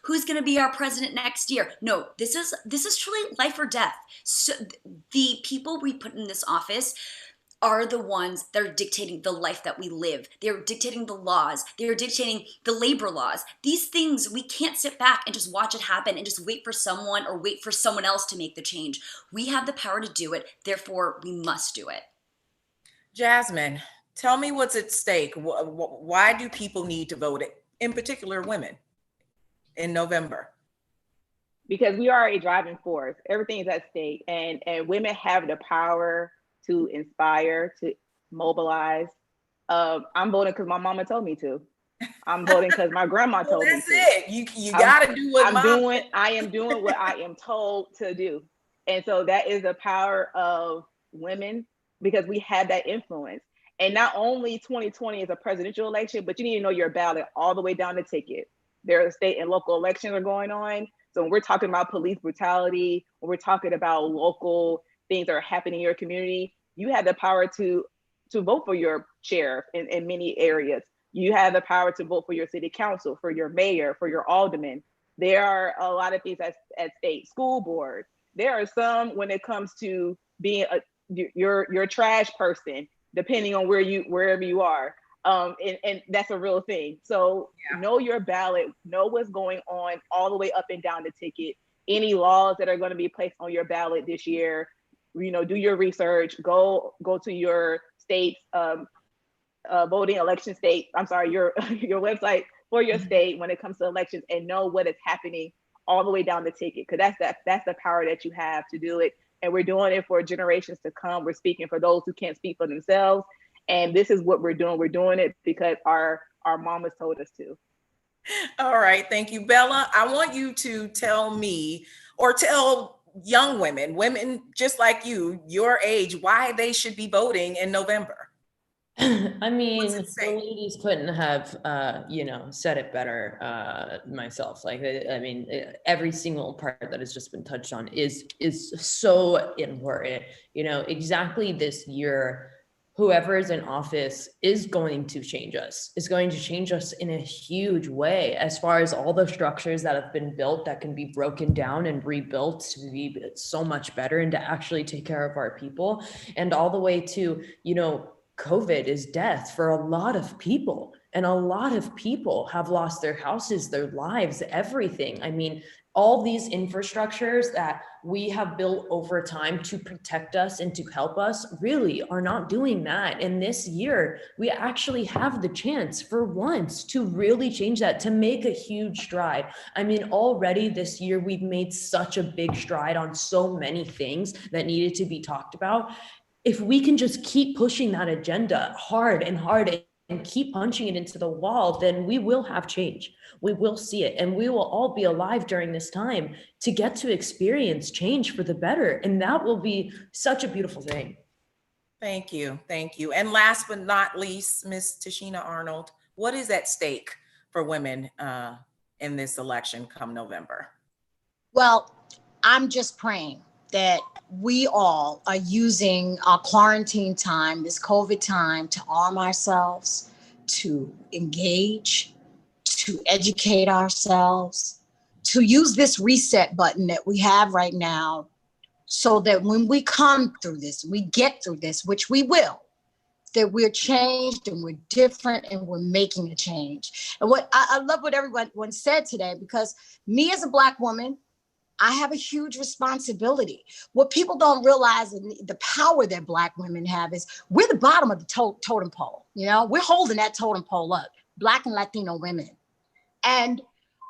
who's going to be our president next year. No, this is truly life or death. So the people we put in this office are the ones that are dictating the life that we live. They're dictating the laws. They're dictating the labor laws. These things, we can't sit back and just watch it happen and just wait for someone or wait for someone else to make the change. We have the power to do it. Therefore, we must do it. Jasmine, tell me what's at stake. Why do people need to vote, in particular women, in November? Because we are a driving force. Everything is at stake, and women have the power to inspire, to mobilize. I'm voting because my mama told me to. I'm voting because my grandma told me to. That's it. You got to do what I am doing what I am told to do. And so that is the power of women, because we have that influence. And not only 2020 is a presidential election, but you need to know your ballot all the way down the ticket. There are state and local elections are going on. So when we're talking about police brutality, when we're talking about local things that are happening in your community, you have the power to vote for your sheriff in many areas. You have the power to vote for your city council, for your mayor, for your alderman. There are a lot of things at state, school board. There are some when it comes to being your trash person, depending on wherever you are. And that's a real thing. So know your ballot, know what's going on all the way up and down the ticket. Any laws that are going to be placed on your ballot this year, do your research, go to your state's voting election state. I'm sorry, your website for your state when it comes to elections, and know what is happening all the way down the ticket. Because that's the power that you have to do it. And we're doing it for generations to come. We're speaking for those who can't speak for themselves. And this is what we're doing. We're doing it because our mamas told us to. All right. Thank you, Bella. I want you to tell me, or tell young women just like you, your age, why they should be voting in November. I mean, the ladies couldn't have, said it better myself. Like, I mean, every single part that has just been touched on is so important. Exactly this year, whoever is in office is going to change us. Is going to change us in a huge way, as far as all the structures that have been built that can be broken down and rebuilt to be so much better and to actually take care of our people, and all the way to, COVID is death for a lot of people, and a lot of people have lost their houses, their lives, everything. I mean, all these infrastructures that we have built over time to protect us and to help us really are not doing that. And this year, we actually have the chance for once to really change that, to make a huge stride. I mean, already this year, we've made such a big stride on so many things that needed to be talked about. If we can just keep pushing that agenda hard and keep punching it into the wall, then we will have change. We will see it, and we will all be alive during this time to get to experience change for the better. And that will be such a beautiful thing. Thank you. Thank you. And last but not least, Ms. Tichina Arnold, what is at stake for women in this election come November? Well, I'm just praying that we all are using our quarantine time, this COVID time, to arm ourselves, to engage, to educate ourselves, to use this reset button that we have right now, so that when we come through this, we get through this, which we will, that we're changed and we're different and we're making a change. And what I love what everyone said today, because me as a Black woman, I have a huge responsibility. What people don't realize, and the power that Black women have, is we're the bottom of the totem pole. We're holding that totem pole up, Black and Latino women. And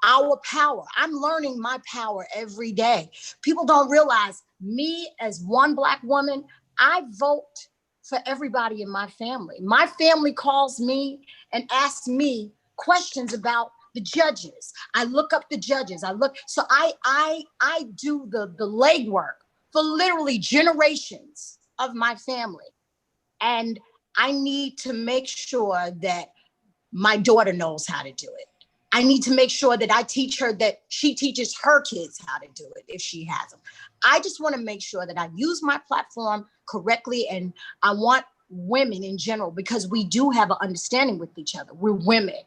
our power, I'm learning my power every day. People don't realize, me as one Black woman, I vote for everybody in my family. My family calls me and asks me questions about the judges. I look up the judges. So I do the legwork for literally generations of my family. And I need to make sure that my daughter knows how to do it. I need to make sure that I teach her, that she teaches her kids how to do it if she has them. I just want to make sure that I use my platform correctly. And I want women in general, because we do have an understanding with each other. We're women.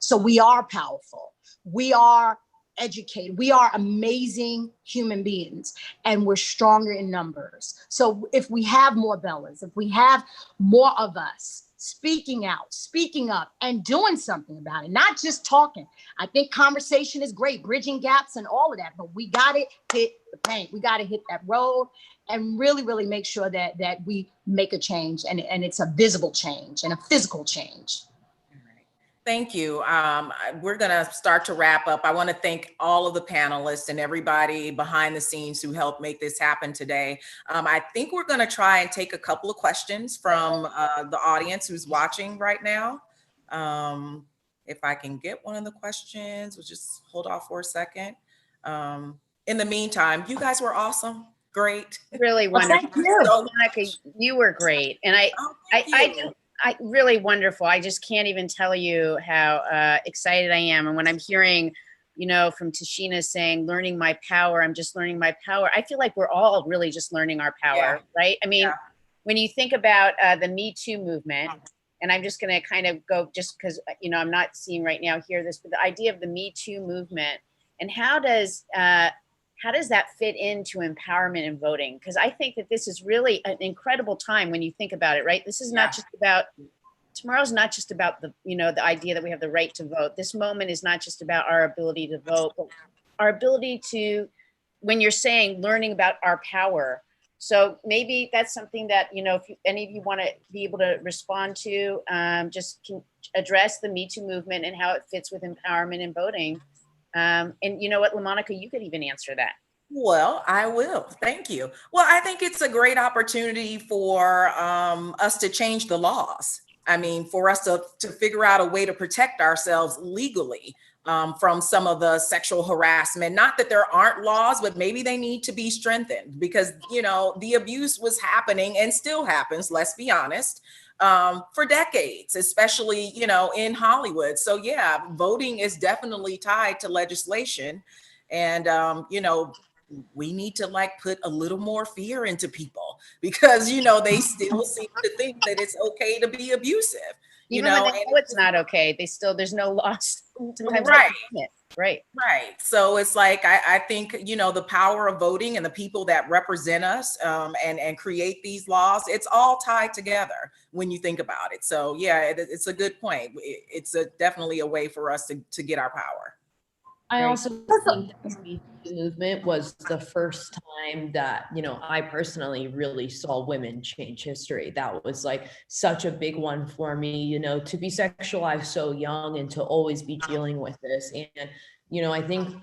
So we are powerful. We are educated. We are amazing human beings, and we're stronger in numbers. So if we have more Bellas, if we have more of us speaking out, speaking up, and doing something about it, not just talking. I think conversation is great, bridging gaps and all of that, but we got to hit the paint. We got to hit that road and really, really make sure that we make a change, and it's a visible change and a physical change. Thank you. We're going to start to wrap up. I want to thank all of the panelists and everybody behind the scenes who helped make this happen today. I think we're going to try and take a couple of questions from the audience who's watching right now. if I can get one of the questions, we'll just hold off for a second. In the meantime, you guys were awesome. Great. Really wonderful. Thank you. So, Monica, you were great. And I really wonderful. I just can't even tell you how excited I am. And when I'm hearing, you know, from Tichina saying, learning my power, I'm just learning my power. I feel like we're all really just learning our power, right? I mean, when you think about the Me Too movement, and I'm just going to kind of go just because, you know, I'm not seeing right now here this, but the idea of the Me Too movement and how does that fit into empowerment and voting? Because I think that this is really an incredible time when you think about it, right? This is not just about, tomorrow's not just about the, you know, the idea that we have the right to vote. This moment is not just about our ability to vote, but our ability to, when you're saying learning about our power. So maybe that's something that, you know, if any of you want to be able to respond to, just can address the Me Too movement and how it fits with empowerment and voting. And you know what, LaMonica, you could even answer that. Well, I will. Thank you. Well, I think it's a great opportunity for us to change the laws. I mean, for us to figure out a way to protect ourselves legally from some of the sexual harassment. Not that there aren't laws, but maybe they need to be strengthened because, you know, the abuse was happening and still happens, let's be honest, for decades, especially, you know, in Hollywood. So yeah, voting is definitely tied to legislation. And, you know, we need to like put a little more fear into people because, you know, they still seem to think that it's okay to be abusive. Even when they know it's not okay, they still, there's no loss. Sometimes right. Right. So it's like, I think, you know, the power of voting and the people that represent us and create these laws, it's all tied together when you think about it. So yeah, it's a good point. It's definitely a way for us to get our power. I also think the Me Too movement was the first time that, you know, I personally really saw women change history. That was like such a big one for me, you know, to be sexualized so young and to always be dealing with this. And, you know, I think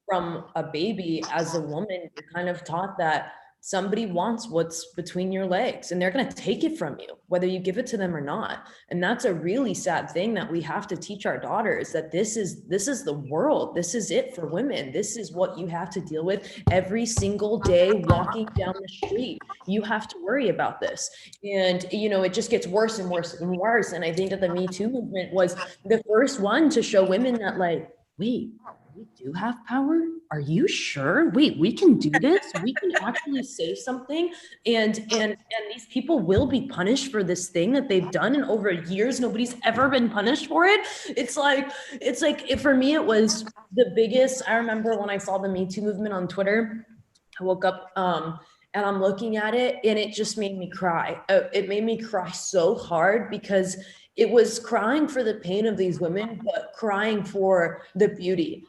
from a baby as a woman, you're kind of taught that somebody wants what's between your legs and they're going to take it from you, whether you give it to them or not. And that's a really sad thing that we have to teach our daughters, that this is the world. This is it for women. This is what you have to deal with every single day walking down the street. You have to worry about this. And, you know, it just gets worse and worse and worse. And I think that the Me Too movement was the first one to show women that, like, wait, we do have power? Are you sure? Wait, we can do this? We can actually say something, and these people will be punished for this thing that they've done, and over years nobody's ever been punished for it. It's like for me it was the biggest. I remember when I saw the Me Too movement on Twitter, I woke up and I'm looking at it and it just made me cry. It made me cry so hard because it was crying for the pain of these women, but crying for the beauty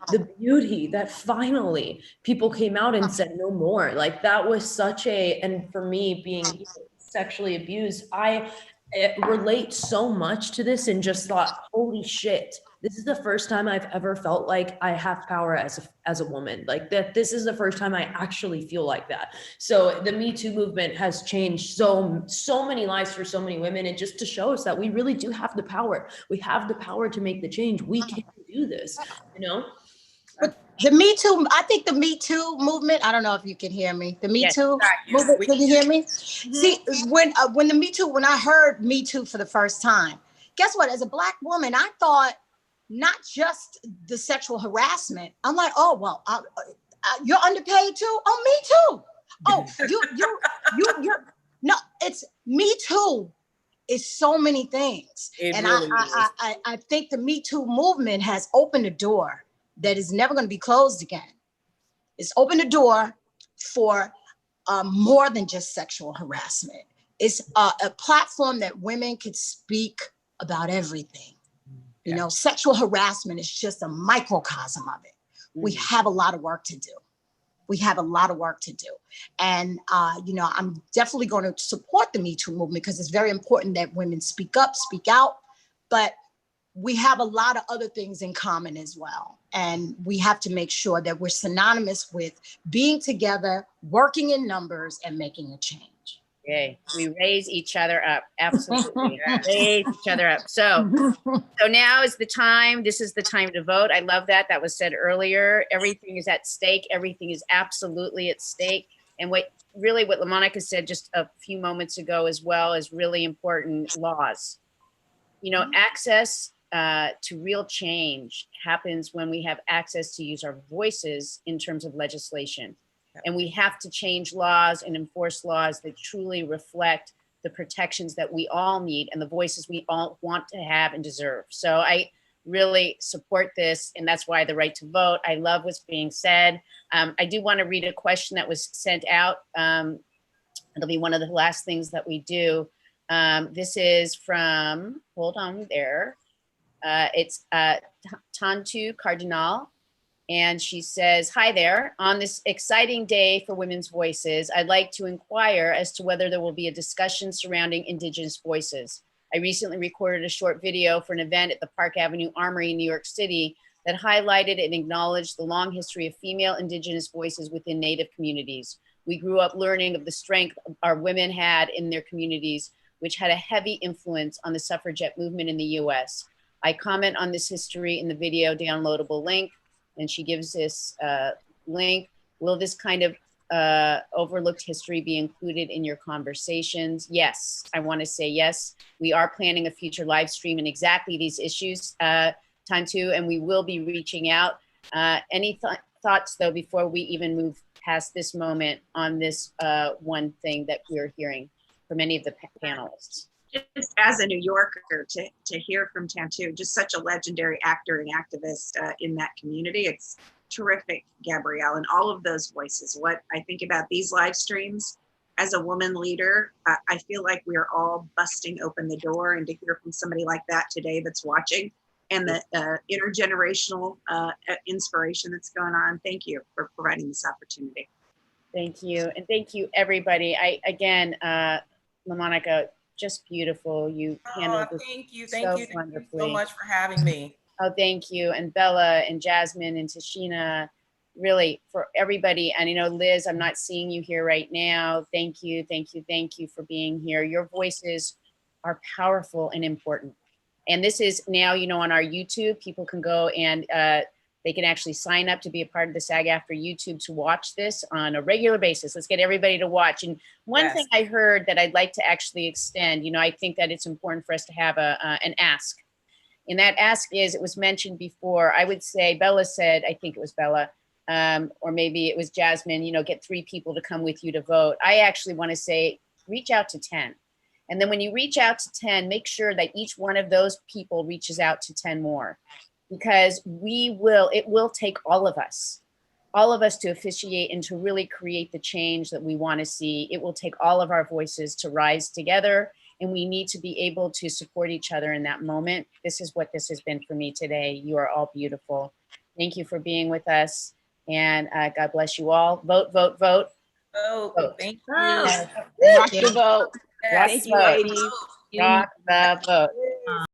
that finally people came out and said no more. Like that was such and for me being sexually abused, I relate so much to this and just thought, holy shit, this is the first time I've ever felt like I have power as a woman. Like that, this is the first time I actually feel like that. So the Me Too movement has changed so many lives for so many women, and just to show us that we really do have the power. We have the power to make the change. We can do this, you know? But the Me Too, I think the Me Too movement, I don't know if you can hear me. The Me Too movement, can you hear me? Mm-hmm. See, when the Me Too, when I heard Me Too for the first time, guess what? As a Black woman, I thought not just the sexual harassment. I'm like, oh, well, you're underpaid too? Oh, me too. Oh, you're no, it's Me Too is so many things. And really I think the Me Too movement has opened a door that is never going to be closed again. It's opened a door for more than just sexual harassment. It's a platform that women could speak about everything. You know, sexual harassment is just a microcosm of it. We have a lot of work to do. And, you know, I'm definitely going to support the Me Too movement because it's very important that women speak up, speak out. But we have a lot of other things in common as well. And we have to make sure that we're synonymous with being together, working in numbers, and making a change. Okay, we raise each other up. Absolutely. Raise each other up. So now is the time. This is the time to vote. I love that. That was said earlier. Everything is at stake. Everything is absolutely at stake. And what LaMonica said just a few moments ago as well is really important. Laws. You know, access to real change happens when we have access to use our voices in terms of legislation. And we have to change laws and enforce laws that truly reflect the protections that we all need and the voices we all want to have and deserve. So I really support this, and that's why the right to vote. I love what's being said. I do want to read a question that was sent out. It'll be one of the last things that we do. This is from, hold on there. It's Tantu Cardinal. And she says, hi there. On this exciting day for women's voices, I'd like to inquire as to whether there will be a discussion surrounding Indigenous voices. I recently recorded a short video for an event at the Park Avenue Armory in New York City that highlighted and acknowledged the long history of female Indigenous voices within Native communities. We grew up learning of the strength our women had in their communities, which had a heavy influence on the suffragette movement in the US. I comment on this history in the video downloadable link. And she gives this link. Will this kind of overlooked history be included in your conversations? Yes, I want to say yes. We are planning a future live stream in exactly these issues, Tantu, and we will be reaching out. Any thoughts, though, before we even move past this moment on this one thing that we're hearing from many of the panelists? Just as a New Yorker, to hear from Tantu, just such a legendary actor and activist in that community. It's terrific, Gabrielle, and all of those voices. What I think about these live streams as a woman leader, I feel like we're all busting open the door, and to hear from somebody like that today that's watching, and the intergenerational inspiration that's going on. Thank you for providing this opportunity. Thank you. And thank you, everybody. Again, LaMonica, just beautiful. You handled this thank you wonderfully. so much for having me. Oh, thank you. And Bella and Jasmine and Tichina, really for everybody. And Liz, I'm not seeing you here right now. Thank you for being here. Your voices are powerful and important. And this is now, on our YouTube, people can go and they can actually sign up to be a part of the SAG-AFTRA YouTube to watch this on a regular basis. Let's get everybody to watch. And one thing I heard that I'd like to actually extend, I think that it's important for us to have an ask. And that ask is, it was mentioned before, I would say, Bella said, I think it was Bella, or maybe it was Jasmine, get 3 people to come with you to vote. I actually want to say, reach out to 10. And then when you reach out to 10, make sure that each one of those people reaches out to 10 more. Because it will take all of us to officiate and to really create the change that we want to see. It will take all of our voices to rise together, and we need to be able to support each other in that moment. This is what this has been for me today. You are all beautiful. Thank you for being with us, and God bless you all. Vote, vote, vote. Vote. Thank you. Rock the vote. Yes. Thank you, ladies. Rock the vote.